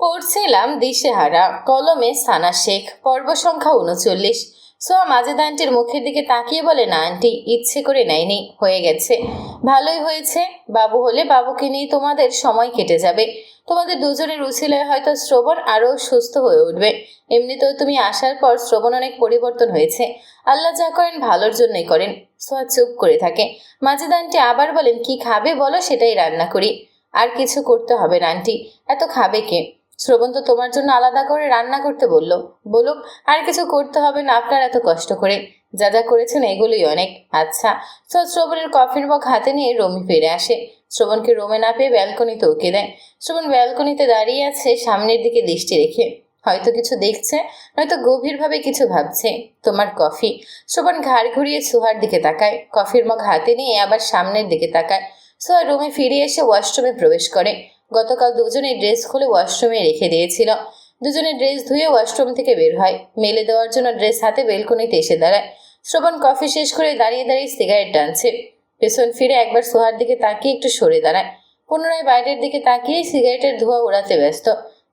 পড়ছিলাম দিশেহারা, কলমে সানা শেখ, পর্ব সংখ্যা ৩৯। সোয়া মাজেদ আন্টির মুখের দিকে তাকিয়ে বলে, না আন্টি, ইচ্ছে করে নেয়নি, হয়ে গেছে। ভালোই হয়েছে। বাবু হলে বাবুকে নিয়ে তোমাদের সময় কেটে যাবে। তোমাদের দুজনের উছিলায় হয়তো শ্রবণ আরও সুস্থ হয়ে উঠবে। এমনিতেও তুমি আসার পর শ্রবণ অনেক পরিবর্তন হয়েছে। আল্লাহ যা করেন ভালোর জন্যই করেন। সোয়া চুপ করে থাকে। মাজেদ আন্টি আবার বলেন, কি খাবে বলো, সেটাই রান্না করি। আর কিছু করতে হবে না আন্টি, এত খাবে কে? শ্রবণ তো তোমার জন্য আলাদা করে রান্না করতে বললো। বলুক, আর কিছু করতে হবে না আপনার এত কষ্ট করে। যা যা করেছেন এগুলোই অনেক। আচ্ছা। তো শ্রবণের কফির মগ হাতে নিয়ে রমি ফিরে আসে। শ্রবণকে রোমে না পেয়ে ব্যালকনিতে উঁকে দেয়। শ্রবণ ব্যালকনিতে দাঁড়িয়ে আছে সামনের দিকে দৃষ্টি রেখে। হয়তো কিছু দেখছে, নয়তো গভীরভাবে কিছু ভাবছে। তোমার কফি। শ্রবণ ঘাড় ঘুরিয়ে সুহার দিকে তাকায়, কফির মগ হাতে নিয়ে আবার সামনের দিকে তাকায়। সোহা রুমে ফিরে এসে ওয়াশরুমে প্রবেশ করে। গতকাল দুজনে ড্রেস খুলে ওয়াশরুমে রেখে দিয়েছিল। দুজনে ড্রেস ধুয়ে ওয়াশরুম থেকে বের হয়। মেলে দেওয়ার জন্য ড্রেস হাতে বেলকনিতে এসে দাঁড়ায়। শ্রবণ কফি শেষ করে দাঁড়িয়ে দাঁড়িয়ে সিগারেট টানছে। পেছন ফিরে একবার সোহার দিকে তাকিয়ে একটু সরে দাঁড়ায়। পুনরায় বাইরের দিকে তাকিয়ে সিগারেটের ধোঁয়া উড়াতে ব্যস্ত।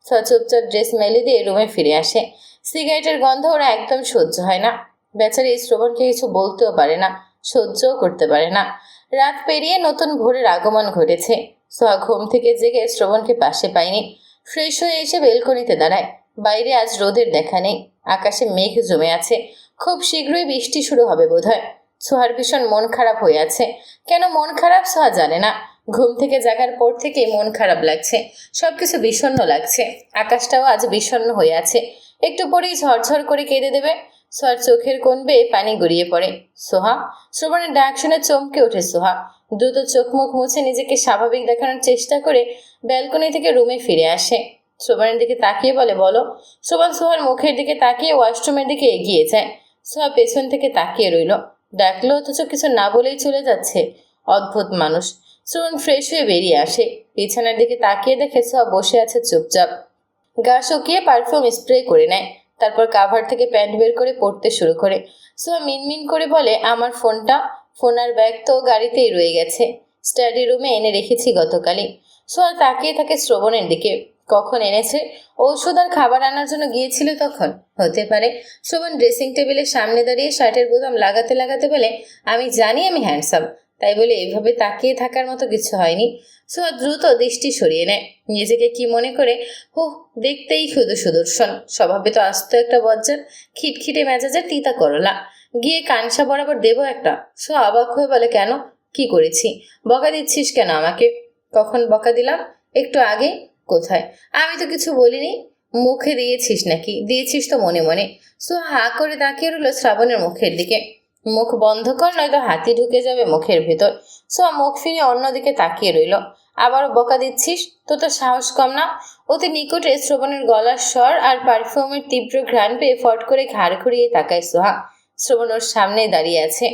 সোহা চুপচাপ ড্রেস মেলে দিয়ে রুমে ফিরে আসে। সিগারেটের গন্ধ ওরা একদম সহ্য হয় না। বেচারি শ্রবণকে কিছু বলতেও পারে না, সহ্যও করতে পারে না। রাত পেরিয়ে নতুন ভোরের আগমন ঘটেছে। সোহা ঘুম থেকে জেগে শ্রবণকে পাশে পায়নি। ফ্রেশ হয়ে এসে বেলকনিতে দাঁড়ায়। বাইরে আজ রোদের দেখা নেই। আকাশে মেঘ জমে আছে। খুব শীঘ্রই বৃষ্টি শুরু হবে বোধহয়। সোহার ভীষণ মন খারাপ হয়ে আছে। কেন মন খারাপ সোহা জানে না। ঘুম থেকে জাগার পর থেকেই মন খারাপ লাগছে। সবকিছু বিষণ্ণ লাগছে। আকাশটাও আজ বিষণ্ণ হয়ে আছে। একটু পরেই ঝরঝর করে কেঁদে দেবে। সোহার চোখের কোণ বেয়ে পানি গড়িয়ে পড়ে। সোহা। শ্রবণের ডাক শুনে চমকে ওঠে সোহা। দ্রুত চোখ মুখ মুছে নিজেকে স্বাভাবিক দেখানোর চেষ্টা করে ব্যালকনি থেকে রুমে ফিরে আসে। শ্রবণের দিকে তাকিয়ে বলে, বলো। শ্রবণ সোহার মুখের দিকে তাকিয়ে ওয়াশরুমের দিকে এগিয়ে যায়। সোহা পেছন থেকে তাকিয়ে রইল। ডাকলো অথচ কিছু না বলেই চলে যাচ্ছে। অদ্ভুত মানুষ। শ্রবণ ফ্রেশ হয়ে বেরিয়ে আসে। বিছানার দিকে তাকিয়ে দেখে সোহা বসে আছে চুপচাপ। গা শুকিয়ে পারফিউম স্প্রে করে নেয়। তারপর কাভার থেকে প্যান্ট বের করে পড়তে শুরু করে। সোহা মিনমিন করে বলে, আমার ফোনটা? ফোন আর ব্যাগ তো গাড়িতেই রয়ে গেছে। স্টাডি রুমে এনে রেখেছি গতকালই। সোহা তাকিয়ে থাকে শ্রবণের দিকে। কখন এনেছে? ঔষধ আর খাবার আনার জন্য গিয়েছিল তখন? হতে পারে। শ্রবণ ড্রেসিং টেবিলের সামনে দাঁড়িয়ে শার্টের বোতাম লাগাতে লাগাতে বলে, আমি জানি আমি হ্যান্ডসাম, তাই বলে এভাবে তাকিয়ে থাকার মতো কিছু হয়নি। সোহা দ্রুত দৃষ্টি সরিয়ে নেয়। নিজেকে কি মনে করে, হো, দেখতেই শুধু সুদর্শন, স্বভাবে তো আস্ত একটা বজ্জাত, খিটখিটে মেজাজের তিতা করলা। গিয়ে কানসা বরাবর দেবো একটা। সোহা অবাক হয়ে বলে, কেন? কি করেছি? বকা দিচ্ছিস কেন আমাকে? কখন বকা দিলাম? একটু আগে। কোথায়? আমি তো কিছু বলিনি। মুখে দিয়েছিস নাকি? দিয়েছিস তো মনে মনে। সোহা হা করে তাকিয়ে রইল শ্রাবণের মুখের দিকে। মুখ বন্ধ কর, নয়তো হাতি ঢুকে যাবে মুখের ভেতর। সোহা মুখ ফিরিয়ে অন্যদিকে তাকিয়ে রইল। আবারও বকা দিচ্ছিস? তো সাহস কম না? অতি নিকটে শ্রবণের গলার স্বর আর পারফিউমের তীব্র ঘ্রাণ পেয়ে ফট করে ঘাড় ঘুরিয়ে তাকায় সোহা। শ্রবণ ওর সামনেই দাঁড়িয়ে আছে।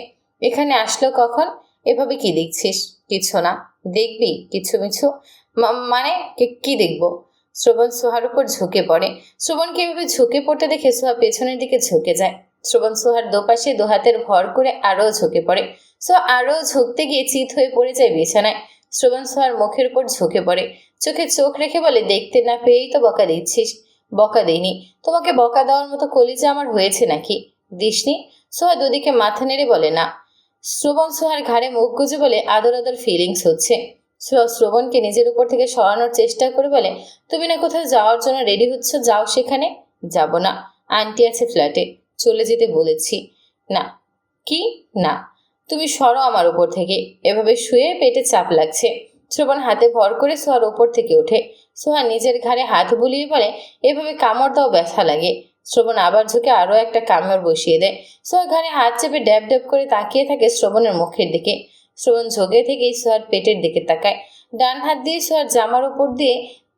এখানে আসলো কখন? এভাবে কি দেখছিস? কিছু না। দেখবি কিছু মিছু? মানে কি দেখবো? শ্রবণ সোহার উপর ঝুঁকে পড়ে। শ্রবণকে এভাবে ঝুঁকে পড়তে দেখে সোহা পেছনের দিকে ঝুঁকে যায়। শ্রবণ সোহার দোপাশে দুহাতের ভর করে আরও ঝুঁকে পড়ে। সোহা আরও ঝুঁকতে গিয়ে চিত হয়ে পড়ে যায় বিছানায়। শ্রবণ সোহার মুখের উপর ঝুঁকে পড়ে। চোখে চোখ রেখে বলে, দেখতে না পেয়েই তো বকা দিচ্ছিস। বকা দিইনি। তোমাকে বকা দেওয়ার মতো কলিজা আমার হয়েছে নাকি? দিসনি? সোহা দুদিকে মাথা নেড়ে বলে, না। শ্রবণ সোহার ঘাড়ে মুখ গুজে বলে, আদর আদর ফিলিংস হচ্ছে। সোহা শ্রবণকে নিজের উপর থেকে সরানোর চেষ্টা করে বলে, তুমি না কোথাও যাওয়ার জন্য রেডি হচ্ছ, যাও সেখানে। যাব না। আন্টি আছে ফ্ল্যাটে, চলে যেতে বলেছি। না। কি? না। তুমি সরো আমার উপর থেকে। এভাবে শুয়ে পেটে চাপ লাগছে। শ্রবণ হাতে ভর করে সোহার উপর থেকে ওঠে। সোহা নিজের ঘাড়ে হাত বুলিয়ে বলে, এভাবে কামড় দাও, ব্যথা লাগে। শ্রবণ আবার ঝুঁকে আরও একটা কামড় বসিয়ে দেয়। সোহা ঘাড়ে হাত চেপে ড্যাব ড্যাব করে তাকিয়ে থাকে শ্রবণের মুখের দিকে। শ্রবণ ঝোঁকে থেকেই সোহার পেটের দিকে তাকায়। ডান হাত দিয়ে সোহার জামার উপর দিয়ে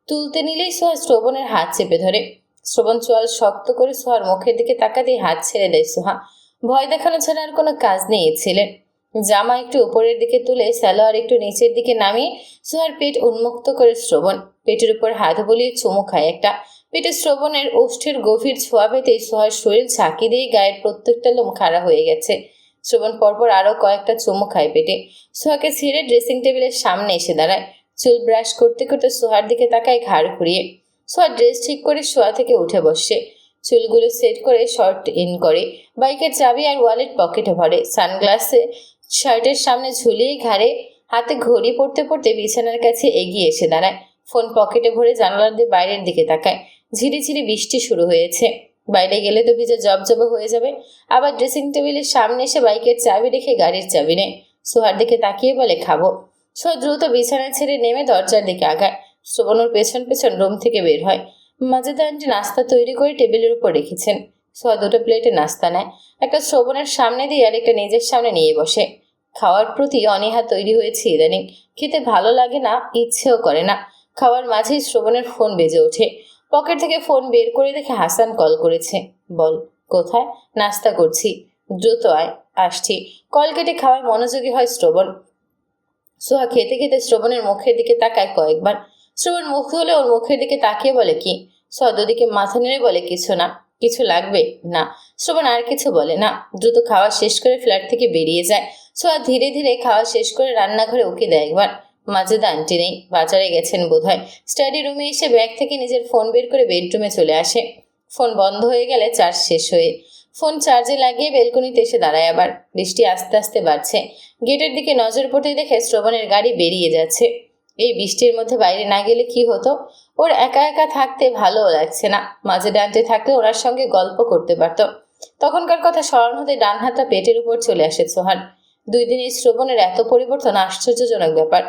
তুলতে নিলেই সোহা শ্রবণের হাত চেপে ধরে। শ্রবণ চোয়াল শক্ত করে সোহার মুখের দিকে তাকাতেই হাত ছেড়ে দেয় সোহা। ভয় দেখানো ছাড়া আর কোনো কাজ নেই এ ছেলের। জামা একটু উপরের দিকে তুলে সালোয়ার একটু নিচের দিকে নামিয়ে সোহার পেট উন্মুক্ত করে শ্রবণ পেটের উপর হাত বলিয়ে চুমু খায় একটা। পেটে শ্রবণের ওষ্ঠের গভীর ছোঁয়া পেতেই সোহার শরীর ঝাঁকি দিয়ে গায়ের প্রত্যেকটা লোম খাড়া হয়ে গেছে। শ্রবণ পরপর আরও কয়েকটা চুমু খায় পেটে। সোহাকে ছেড়ে ড্রেসিং টেবিলের সামনে এসে দাঁড়ায়। চুল ব্রাশ করতে করতে সোহার দিকে তাকায় ঘাড় ঘুরিয়ে। সোয়া ড্রেস ঠিক করে শোয়া থেকে উঠে বসে, চুলগুলো সেট করে শর্ট ইন করে, বাইকের চাবি আর ওয়ালেট পকেটে ভরে, সানগ্লাসে শার্টের সামনে ঝুলিয়ে ঘাড়ে হাতে ঘড়ি পড়তে পড়তে বিছানার কাছে এগিয়ে এসে দাঁড়ায়। ফোন পকেটে ভরে জানালা দিয়ে বাইরের দিকে তাকায়। ঝিরিঝিরি বৃষ্টি শুরু হয়েছে। বাইরে গেলে তো ভিজে জবজবে হয়ে যাবে। আবার ড্রেসিং টেবিলের সামনে এসে বাইকের চাবি রেখে গাড়ির চাবি নেয়। সোহার দিকে তাকিয়ে বলে, খাবো। সোহা দ্রুত বিছানা ছেড়ে নেমে দরজার দিকে আগায়। শ্রবণ ওর পেছন পেছন রুম থেকে বের হয়। মাজেদা আন্টি নাস্তা তৈরি করে টেবিলের উপর রেখেছেন। সোহা দুটো প্লেটে নাস্তা নেয়। একটা শ্রবণের সামনে দিয়ে আর একটা নিজের সামনে নিয়ে বসে। খাওয়ার প্রতি অনীহা তৈরি হয়েছে ইদানিং। খেতে ভালো লাগে না, ইচ্ছেও করে না। খাওয়ার মাঝেই শ্রবণের ফোন বেজে ওঠে। পকেট থেকে ফোন বের করে দেখে হাসান কল করেছে। বল, কোথায়? নাস্তা করছি। দ্রুত আয়, আসছি। কল কেটে খাওয়ায় মনোযোগী হয় শ্রবণ। সোহা খেতে খেতে শ্রবণের মুখের দিকে তাকায় কয়েকবার। শ্রবণ মুখ তুলে ওর মুখের দিকে তাকিয়ে বলে, কি? সোহা দুদিকে মাথা নেড়ে বলে, কিছু না। কিছু লাগবে? না। শ্রবণ আর কিছু বলে না। দ্রুত খাওয়া শেষ করে ফ্ল্যাট থেকে বেরিয়ে যায়। সোহা ধীরে ধীরে খাওয়া শেষ করে রান্নাঘরে উকি দেয় একবার। মাজেদা আন্টি নেই, বাজারে গেছেন বোধহয়। স্টাডি রুমে এসে ব্যাগ থেকে নিজের ফোন বের করে বেডরুমে চলে আসে। ফোন বন্ধ হয়ে গেলে চার্জ শেষ হয়ে ফোন চার্জে লাগিয়ে বেলকনিতে এসে দাঁড়ায় আবার। বৃষ্টি আস্তে আস্তে বাড়ছে। গেটের দিকে নজর পড়তে দেখে শ্রবণের গাড়ি বেরিয়ে যাচ্ছে। এই বৃষ্টির মধ্যে বাইরে না গেলে কি হতো? ওর একা একা থাকতে ভালোও লাগছে না। মাঝে ডানতে থাকলে ওনার সঙ্গে গল্প করতে পারত। তখনকার কথা স্মরণ হতে ডান হাতটা পেটের উপর চলে আসে সোহার। 2 দিনে শ্রবণের এত পরিবর্তন আশ্চর্যজনক ব্যাপার।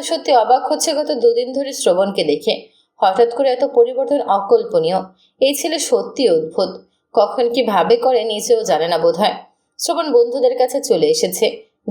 সত্যি অবাক হচ্ছে গত 2 দিন ধরে শ্রবণকে দেখে। হঠাৎ করে এত পরিবর্তন অকল্পনীয়। এই ছেলে সত্যি অদ্ভুত। কখন কি ভাবে করে নিজেও জানে না বোধহয়। শ্রবণ বন্ধুদের কাছে চলে এসেছে।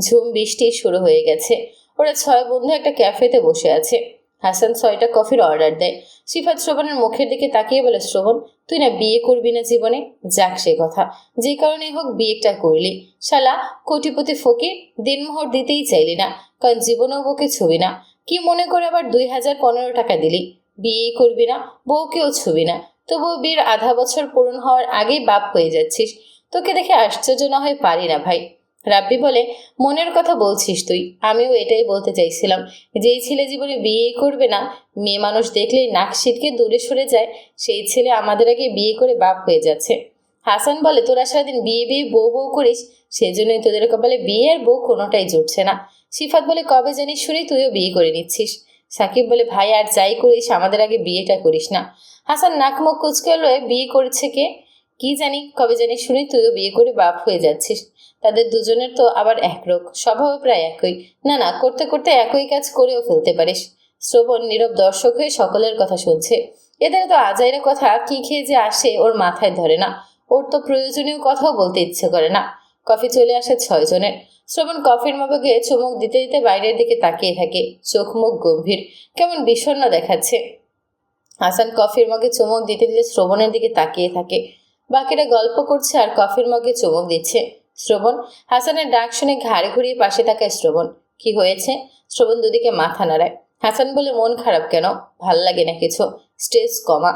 ঝুম বৃষ্টি শুরু হয়ে গেছে। ওরা 6 বন্ধু একটা ক্যাফেতে বসে আছে। হাসান 6টা কফির অর্ডার দেয়। সিফাত শ্রবণের মুখের দিকে তাকিয়ে বলে, শ্রবণ, তুই না বিয়ে করবি না জীবনে? যাক সে কথা, যে কারণেই হোক বিয়েটা করলি। শালা কোটিপতি ফকির, দিনমোহর দিতেই চাইলি না, কারণ জীবনেও বউকে ছবি না। কি মনে করে আবার 2015 টাকা দিলি? বিয়েই করবি না, বউকেও ছবি না। তবুও বিয়ের আধা বছর পূরণ হওয়ার আগেই বাপ হয়ে যাচ্ছিস। তোকে দেখে আশ্চর্য না হয়ে পারি না ভাই। রাব্বি বলে, মনের কথা বলছিস তুই। আমিও এটাই বলতে চাইছিলাম। যেই ছেলে জীবনে বিয়েই করবে না, মেয়ে মানুষ দেখলেই নাক সিটকে দূরে সরে যায়, সেই ছেলে আমাদের আগে বিয়ে করে বাপ হয়ে যাচ্ছে। হাসান বলে, তোরা সারাদিন বিয়ে বিয়ে বউ বউ করিস, সেজন্যই তোদের কপালে বিয়ে আর বউ কোনোটাই জুটছে না। সিফাত বলে, কবে জানিস শুনি তুইও বিয়ে করে নিচ্ছিস। সাকিব বলে, ভাই আর যাই করিস আমাদের আগে বিয়েটা করিস না। হাসান নাক মুখ কুচকে লয়ে, বিয়ে করেছে কে? কি জানি, কবে জানি শুনি তুইও বিয়ে করে বাপ হয়ে যাচ্ছিস। তাদের দুজনের তো আবার একরোগ, স্বভাব প্রায় একই। না না, করতে করতে একই কাজ করেও ফেলতে পারিস। শ্রবণ নীরব দর্শক হয়ে সকলের কথা শুনছে। এদের তো আজাইরা কথা কি খেয়ে যে আসে ওর মাথায় ধরে না। ওর তো প্রয়োজনীয় কথাও বলতে ইচ্ছে করে না। কফি চলে আসে 6 জনের। শ্রবণ কফির মগে চুমুক দিতে দিতে বাইরের দিকে তাকিয়ে থাকে। চোখ মুখ গম্ভীর, কেমন বিষণ্ণ দেখাচ্ছে। হাসান কফির মগে চুমুক দিতে দিতে শ্রবণের দিকে তাকিয়ে থাকে। বাকিরা গল্প করছে আর কফির মগে চুমুক দিচ্ছে। শ্রবণ হাসানের ডাক শুনে ঘাড়ে ঘুরিয়ে পাশে তাকায় শ্রবণ। কি হয়েছে? শ্রবণ দুদিকে মাথা নাড়ায়। হাসান বলে, মন খারাপ কেন? ভাল লাগে না কিছু? স্ট্রেস কমা।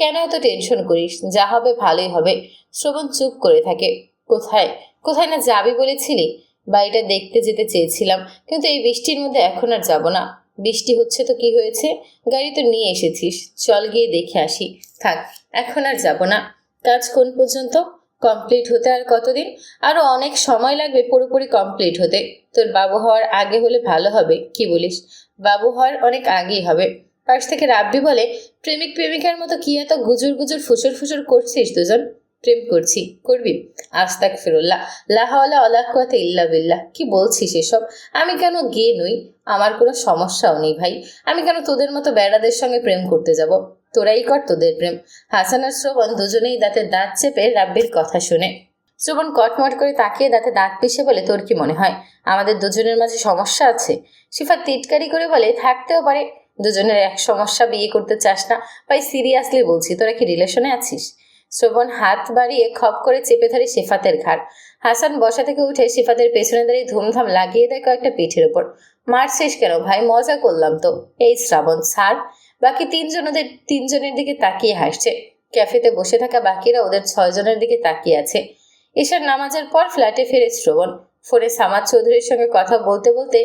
কেন এত টেনশন করিস? যা হবে ভালোই হবে। শ্রবণ চুপ করে থাকে। কোথায়? কোথায় না যাবি বলেছিলি? বাড়িটা দেখতে যেতে চেয়েছিলাম, কিন্তু এই বৃষ্টির মধ্যে এখন আর যাব না। বৃষ্টি হচ্ছে তো কি হয়েছে? গাড়ি তো নিয়ে এসেছিস, চল গিয়ে দেখে আসি। থাক, এখন আর যাব না। কাজ কোন পর্যন্ত? কমপ্লিট হতে আর কতদিন? আরো অনেক সময় লাগবে পুরোপুরি কমপ্লিট হতে। তোর বাবু হওয়ার আগে হলে ভালো হবে, কি বলিস? বাবু হওয়ার অনেক আগেই হবে। পাশ থেকে রাব্বি বলে, প্রেমিক প্রেমিকার মতো কি এত গুজুর গুজুর ফুসুর ফুসুর করছিস দুজন? প্রেম করছি, করবি? আস্তাক ফিরুল্লাহ, লা হাওলা ওয়ালা কুওয়াতা ইল্লা বিল্লাহ। কি বলছিস এসব? আমি কেন গে নই? আমার কোনো সমস্যাও নেই ভাই। আমি কেন তোদের মতো বেড়াদের সঙ্গে প্রেম করতে যাব? তোরাই কর তোদের প্রেম। হাসান আর শ্রবণ দুজনেই দাঁতে দাঁত চেপে রাব্বির কথা শুনে। শ্রবণ কটমট করে তাকিয়ে দাঁতে দাঁত পিষে বলে, তোর কি মনে হয় আমাদের দুজনের মাঝে সমস্যা আছে? শিফা তিটকারি করে বলে, থাকতেও পারে। দুজনের এক সমস্যা, বিয়ে করতে চাস না। ভাই সিরিয়াসলি বলছি, তোরা কি রিলেশনে আছিস? শ্রবণ হাত বাড়িয়ে খপ করে চেপে ধরে সিফাতের ঘাড়। হাসান বসা থেকে উঠে সিফাতের পেছনে দাঁড়িয়ে ধুমধাম লাগিয়ে দেয় কয়েকটা পিঠের ওপর। মারছিস কেন ভাই? মজা করলাম তো। এই শ্রাবণ ছাড়। বাকি তিনজনের দিকে তাকিয়ে হাসছে। ক্যাফেতে বসে থাকা বাকিরা ওদের 6 জনের দিকে তাকিয়ে আছে। এশার নামাজের পর ফ্ল্যাটে ফেরে শ্রবণ। ফোনে সামাদ চৌধুরীর সঙ্গে কথা বলতে বলতে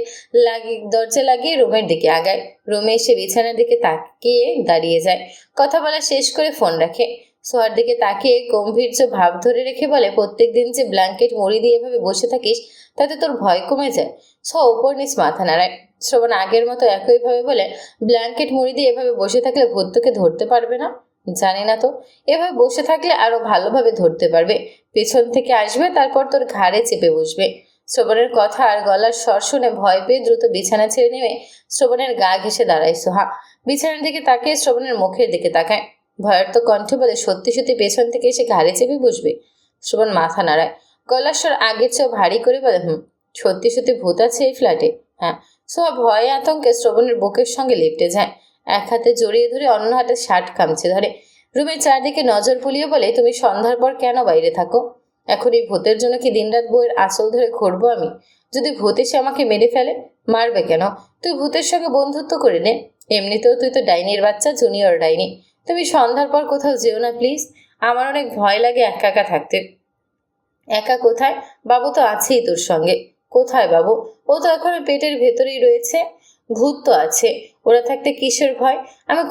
দরজা লাগিয়ে রুমের দিকে আগায়। রুমে এসে বিছানার দিকে তাকিয়ে দাঁড়িয়ে যায়। কথা বলা শেষ করে ফোন রাখে। সোহার দিকে তাকিয়ে গম্ভীর্য ভাব ধরে রেখে বলে, প্রত্যেকদিন যে ব্ল্যাঙ্কেট মুড়ি দিয়ে এভাবে বসে থাকিস তাতে তোর ভয় কমে যায়? ওপর নিচ মাথা নাড়ায়। শ্রবণ আগের মতো একইভাবে বলে, ব্ল্যাঙ্কেট মুড়ি দিয়ে এভাবে বসে থাকলে ভূত তোকে ধরতে পারবে না? জানি না তো, এভাবে বসে থাকলে আরো ভালোভাবে ধরতে পারবে। পেছন থেকে আসবে, তারপর তোর ঘাড়ে চেপে বসবে। শ্রবণের কথা আর গলার স্বর শুনে ভয় পেয়ে দ্রুত বিছানা ছেড়ে নেমে শ্রবণের গা ঘেঁষে দাঁড়ায় সোহা। বিছানার দিকে তাকিয়ে শ্রবণের মুখের দিকে তাকায়। ভয়ার্ত কণ্ঠে বলে, সত্যি সত্যি পেছন থেকে এসে ঘাড়ে চেপে বসবে? শ্রবণ মাথা নাড়ায়। গলার স্বর আগের চেয়েও ভারী করে বলে, সত্যি সত্যি ভূত আছে এই ফ্ল্যাটে? হ্যাঁ। সোহা ভয়ে আতঙ্কে শ্রবণের বুকের সঙ্গে লেপটে যায়। এক হাতে জড়িয়ে ধরে অন্য হাতে শার্ট খামচে ধরে। রুমের চারদিকে নজর বুলিয়ে বলে, তুমি সন্ধ্যার পর কেন বাইরে থাকো? এখন এই ভূতের জন্য কি দিনরাত বইয়ের আঁচল ধরে ঘুরবো আমি? যদি ভূত এসে আমাকে মেরে ফেলে? মারবে কেন? তুই ভূতের সঙ্গে বন্ধুত্ব করে নে। এমনিতেও তুই তো ডাইনির বাচ্চা, জুনিয়র ডাইনি। তুমি সন্ধ্যার পর কোথাও যেও না প্লিজ। আমার অনেক ভয় লাগে একা একা থাকতে। একা কোথায়? বাবু তো আছেই তোর সঙ্গে। কোথায় বাবু? ও তো এখন পেটের ভেতরেই রয়েছে। ভূত তো আছে, ওরা থাকতে কিসের ভয়? আমি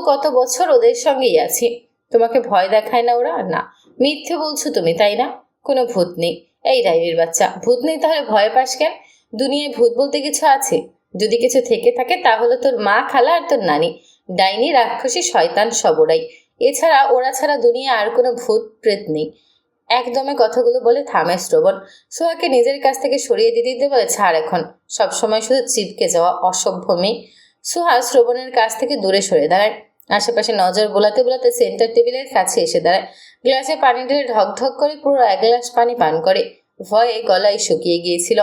কত বছর ওদের সঙ্গেই আছি। তোমাকে ভয় দেখায় না ওরা? না, মিথ্যে বলছো তুমি, তাই না? কোনো ভূত নেই। এই ডাইনির বাচ্চা, ভূত নেই তাহলে ভয় পাস কেন? দুনিয়ায় ভূত বলতে কিছু আছে? যদি কিছু থেকে থাকে তাহলে তোর মা, খালা আর তোর নানি। ডাইনি, রাক্ষসী, শয়তান সব ওরাই। এছাড়া ওরা ছাড়া দুনিয়া আর কোনো ভূত প্রেত নেই। একদমে কথাগুলো বলে থামে শ্রবণ। সোহাকে নিজের কাছ থেকে সরিয়ে দিতে বলে, ছাড় এখন। সবসময় শুধু চিপকে যাওয়া অসভ্য মেয়ে। সোহা শ্রবণের কাছ থেকে দূরে সরে দাঁড়ায়। আশেপাশে নজর বোলাতে বোলাতে সেন্টার টেবিলের কাছে এসে দাঁড়ায়। গ্লাসে পানি ঢেলে ঢক ঢক করে পুরো 1 গ্লাস পানি পান করে। ভয়ে গলায় শুকিয়ে গিয়েছিল।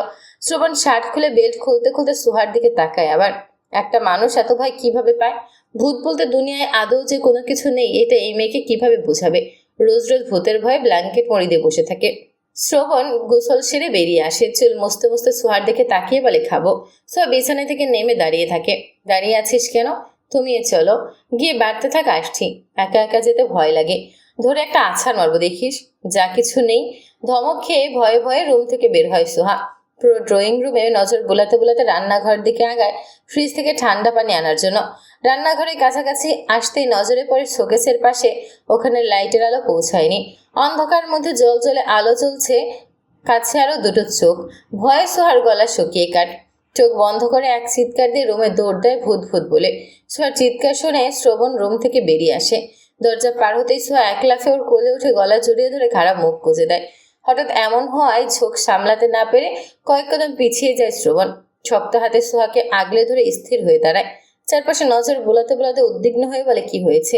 শ্রবণ শার্ট খুলে বেল্ট খুলতে খুলতে সোহার দিকে তাকায় আবার। একটা মানুষ এত ভয় কিভাবে পায়? ভূত বলতে দুনিয়ায় আদৌ যে কোনো কিছু নেই, এটা এই মেয়েকে কিভাবে বোঝাবে? রোজ রোজ ভূতের ভয়ে ব্ল্যাঙ্কেট মুড়ি দিয়ে বসে থাকে। শ্রবণ গোসল সেরে বেরিয়ে আসে। চুল মুছতে মুছতে সোহার দিকে তাকিয়ে বলে, খাবো। সোহা বিছানা থেকে নেমে দাঁড়িয়ে থাকে। দাঁড়িয়ে আছিস কেন? তুমিও চলো, গিয়ে বাড়তে থাক, আসছি। একা একা যেতে ভয় লাগে। ধরে একটা আছাড় মারবো দেখিস। যা কিছু নেই। ধমক খেয়ে ভয়ে ভয়ে রুম থেকে বের হয় সোহা। পুরো ড্রয়িং রুমে নজর বোলাতে বোলাতে রান্নাঘর দিকে আগায় ফ্রিজ থেকে ঠান্ডা পানি আনার জন্য। রান্নাঘরের কাছাকাছি আসতেই নজরে পড়ে শোকেসের পাশে। ওখানে লাইটের আলো পৌঁছায়নি। অন্ধকার মধ্যে জল জলে আলো জ্বলছে। কাছে আরো দুটো চোখ। ভয়ে সোহার গলা শুকিয়ে কাট। চোখ বন্ধ করে এক চিৎকার দিয়ে রুমে দৌড় দেয় ভূত ভূত বলে। সোহার চিৎকার শুনে শ্রবণ রুম থেকে বেরিয়ে আসে। দরজা পার হতেই সোহা এক লাফে ওর কোলে উঠে গলা জড়িয়ে ধরে খারাপ মুখ গুজে দেয়। হঠাৎ এমন হওয়ায় ঝোঁক সামলাতে না পেরে কয়েক কদম পিছিয়ে যায় শ্রবণ। শক্ত হাতে সোহাকে আগলে ধরে স্থির হয়ে দাঁড়ায়। চারপাশে নজর বোলাতে বোলাতে উদ্বিগ্ন হয়ে বলে, কি হয়েছে?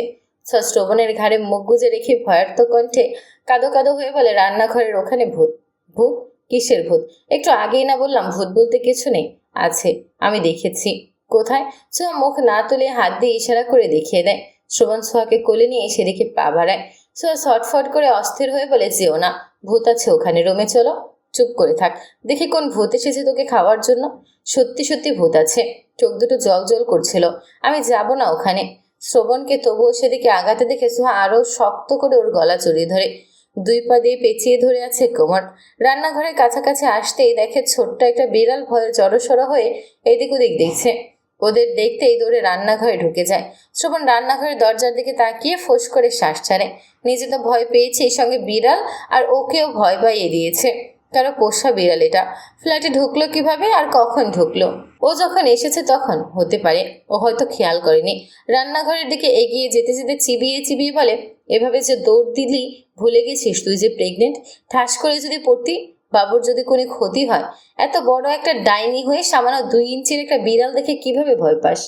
শ্রবণের ঘাড়ে মুখ গুজে রেখে ভয়ার্ত কণ্ঠে কাঁদো কাঁদো হয়ে বলে, রান্নাঘরের ওখানে ভূত। ভূত? কিসের ভূত? একটু আগেই না বললাম ভূত বলতে কিছু নেই? আছে, আমি দেখেছি। কোথায়? সোহা মুখ না তুলে হাত দিয়ে ইশারা করে দেখিয়ে দেয়। শ্রবণ সোহাকে কোলে নিয়ে সেদিকে পা বাড়ায়। সোহা ছটফট করে অস্থির হয়ে বলে, যেও না, ভূত আছে ওখানে, রুমে চলো। চুপ করে থাক, দেখি কোন ভূত এসেছে তোকে খাওয়ার জন্য। সত্যি সত্যি ভূত আছে। চোখ দুটো জল জল করছিল। আমি যাব না ওখানে। শ্রবণকে তবুও সেদিকে আগাতে দেখে সোহা আরো শক্ত করে ওর গলা জড়িয়ে ধরে। 2 পা দিয়ে পেঁচিয়ে ধরে আছে কোমর। রান্নাঘরের কাছাকাছি আসতেই দেখে ছোট্ট একটা বিড়াল ভয়ে জড়সড় হয়ে এদিক ওদিক দেখছে। ওদের দেখতেই দৌড়ে রান্নাঘরে ঢুকে যায়। শ্রবণ রান্নাঘরের দরজার দিকে তাকিয়ে ফোঁস করে শ্বাস ছাড়ে। নিজে তো ভয় পেয়েছে, এই সঙ্গে বিড়াল আর ওকেও ভয় পাইয়ে দিয়েছে। কারো পোষা বিড়াল এটা। ফ্ল্যাটে ঢুকলো কিভাবে আর কখন ঢুকলো? ও যখন এসেছে তখন হতে পারে। ও হয়তো খেয়াল করেনি। রান্নাঘরের দিকে এগিয়ে যেতে যেতে চিবিয়ে চিবিয়ে বলে, এভাবে যে দৌড় দিলি, ভুলে গেছিস তুই যে প্রেগনেন্ট? ঠাস করে যদি পড়তি, বাবুর যদি কোনো ক্ষতি হয়। এত বড় একটা ডাইনি হয়ে সামান্য 2 ইঞ্চির একটা বিড়াল দেখে কিভাবে ভয় পাস?